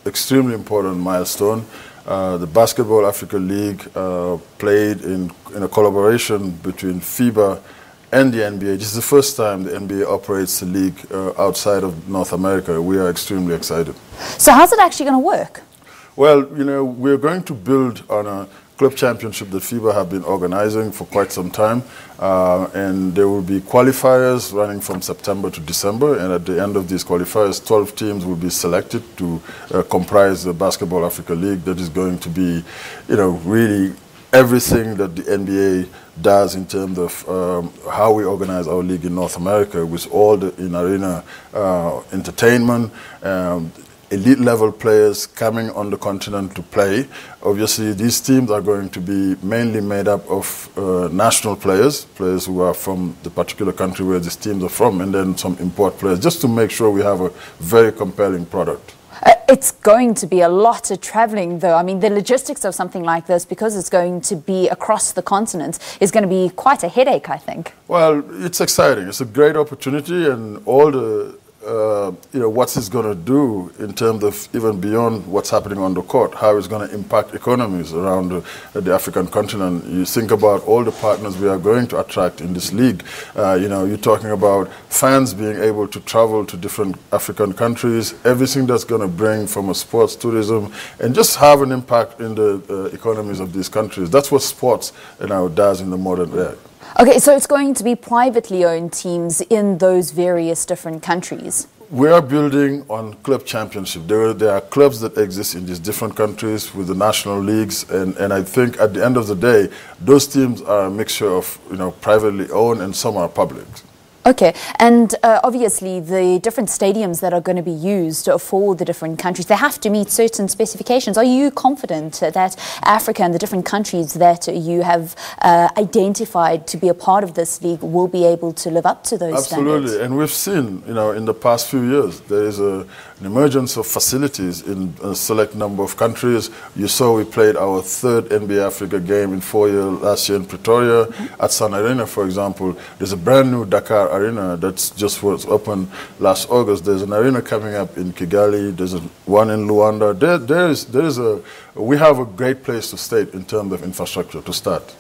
extremely important milestone. The Basketball Africa League played in a collaboration between FIBA and the NBA. This is the first time the NBA operates a league outside of North America. We are extremely excited. So how's it actually going to work? Well, you know, we're going to build on a club championship that FIBA have been organizing for quite some time, and there will be qualifiers running from September to December, and at the end of these qualifiers, 12 teams will be selected to comprise the Basketball Africa League that is going to be, you know, really everything that the NBA does in terms of how we organize our league in North America, with all the in-arena entertainment, elite-level players coming on the continent to play. Obviously, these teams are going to be mainly made up of national players who are from the particular country where these teams are from, and then some import players, just to make sure we have a very compelling product. It's going to be a lot of traveling, though. I mean, the logistics of something like this, because it's going to be across the continent, is going to be quite a headache, I think. Well, it's exciting. It's a great opportunity, and all the you know, what it's going to do in terms of even beyond what's happening on the court, how it's going to impact economies around the African continent. You think about all the partners we are going to attract in this league. You know, you're talking about fans being able to travel to different African countries, everything that's going to bring from a sports tourism and just have an impact in the economies of these countries. That's what sports, you know, does in the modern era. Okay, so it's going to be privately owned teams in those various different countries. We are building on club championship. There are clubs that exist in these different countries with the national leagues, and I think at the end of the day, those teams are a mixture of, you know, privately owned and some are public. Okay, and obviously the different stadiums that are going to be used for the different countries, they have to meet certain specifications. Are you confident that Africa and the different countries that you have identified to be a part of this league will be able to live up to those standards? Absolutely, and we've seen, you know, in the past few years, there is an emergence of facilities in a select number of countries. You saw we played our third NBA Africa game in 4 years last year in Pretoria. At Sun Arena, for example, there's a brand new Dakar Arena that's just was opened last August. There's an arena coming up in Kigali. There's one in Luanda. We have a great place to state in terms of infrastructure to start.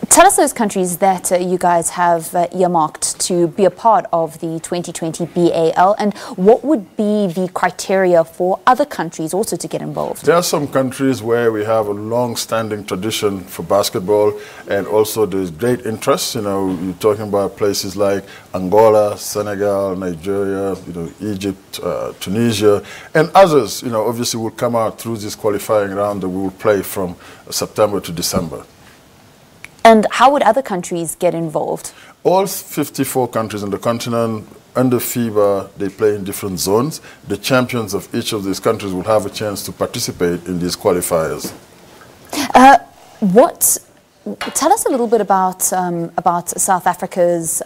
Tell us those countries that you guys have earmarked to be a part of the 2020 BAL, and what would be the criteria for other countries also to get involved? There are some countries where we have a long-standing tradition for basketball, and also there's great interest. You know, you're talking about places like Angola, Senegal, Nigeria, you know, Egypt, Tunisia, and others. You know, obviously will come out through this qualifying round that we will play from September to December. And how would other countries get involved? All 54 countries on the continent, under FIBA, they play in different zones. The champions of each of these countries will have a chance to participate in these qualifiers. Tell us a little bit about South Africa's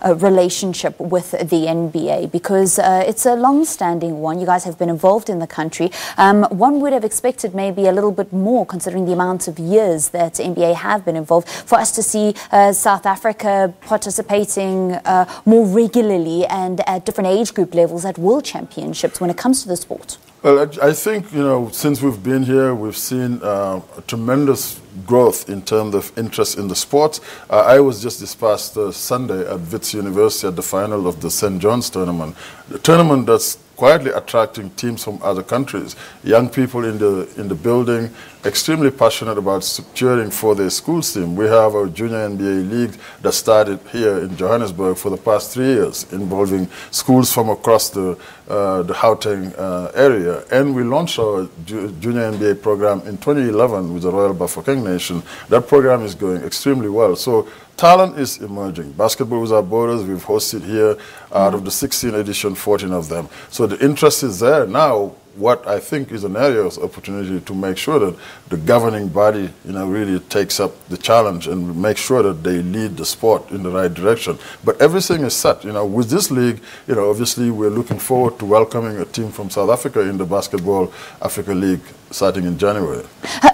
relationship with the NBA, because it's a long-standing one. You guys have been involved in the country. One would have expected maybe a little bit more, considering the amount of years that NBA have been involved, for us to see South Africa participating more regularly and at different age group levels at World Championships when it comes to the sport. Well, I think, you know, since we've been here, we've seen a tremendous growth in terms of interest in the sport. I was just this past Sunday at Wits University at the final of the St. John's tournament, the tournament that's quietly attracting teams from other countries. Young people in the building, extremely passionate about cheering for their school's team. We have our junior NBA league that started here in Johannesburg for the past 3 years, involving schools from across the Gauteng area. And we launched our junior NBA program in 2011 with the Royal Bafokeng Nation. That program is going extremely well. So talent is emerging. Basketball Without Borders, we've hosted here out of the 16th edition, 14 of them. So the interest is there. Now, what I think is an area of opportunity to make sure that the governing body, you know, really takes up the challenge and make sure that they lead the sport in the right direction. But everything is set. You know, with this league, you know, obviously we're looking forward to welcoming a team from South Africa in the Basketball Africa League starting in January.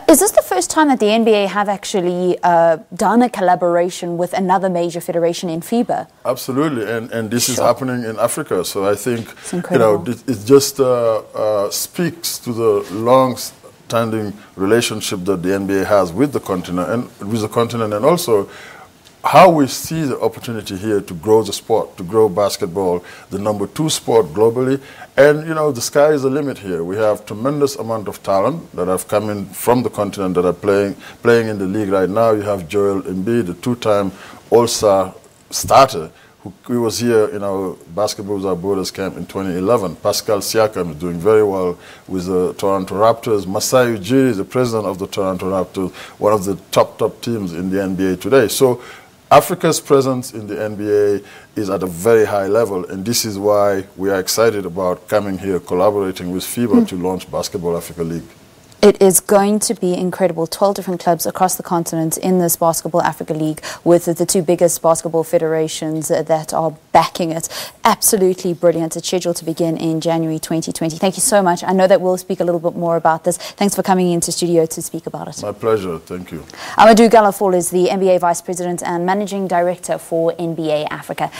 Is this the first time that the NBA have actually done a collaboration with another major federation in FIBA. Absolutely, and this is happening in Africa. So I think it just speaks to the long-standing relationship that the NBA has with the continent and also how we see the opportunity here to grow the sport, to grow basketball, the #2 sport globally. And, the sky is the limit here. We have tremendous amount of talent that have come in from the continent that are playing in the league right now. You have Joel Embiid, the 2-time All-Star starter, who was here in our Basketball Without Borders camp in 2011. Pascal Siakam is doing very well with the Toronto Raptors. Masai Ujiri is the president of the Toronto Raptors, one of the top teams in the NBA today. So Africa's presence in the NBA is at a very high level, and this is why we are excited about coming here, collaborating with FIBA to launch Basketball Africa League. It is going to be incredible. 12 different clubs across the continent in this Basketball Africa League with the two biggest basketball federations that are backing it. Absolutely brilliant. It's scheduled to begin in January 2020. Thank you so much. I know that we'll speak a little bit more about this. Thanks for coming into studio to speak about it. My pleasure. Thank you. Amadou Gallo Fall is the NBA Vice President and Managing Director for NBA Africa.